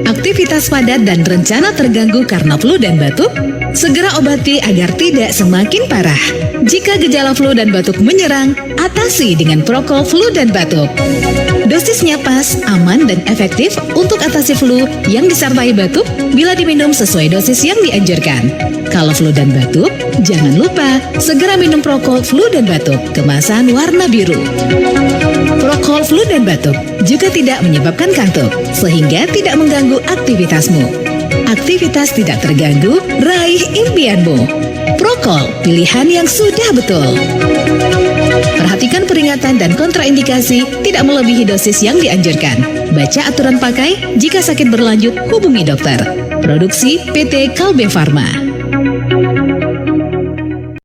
Aktivitas padat dan rencana terganggu karena flu dan batuk? Segera obati agar tidak semakin parah. Jika gejala flu dan batuk menyerang, atasi dengan Prokol flu dan batuk. Dosisnya pas, aman, dan efektif untuk atasi flu yang disertai batuk bila diminum sesuai dosis yang dianjurkan. Kalau flu dan batuk, jangan lupa segera minum Prokol flu dan batuk kemasan warna biru. Prokol flu dan batuk juga tidak menyebabkan kantuk, sehingga tidak mengganggu aktivitasmu. Aktivitas tidak terganggu, raih impianmu. Prokol, pilihan yang sudah betul. Perhatikan peringatan dan kontraindikasi, tidak melebihi dosis yang dianjurkan. Baca aturan pakai, jika sakit berlanjut hubungi dokter. Produksi PT Kalbe Farma.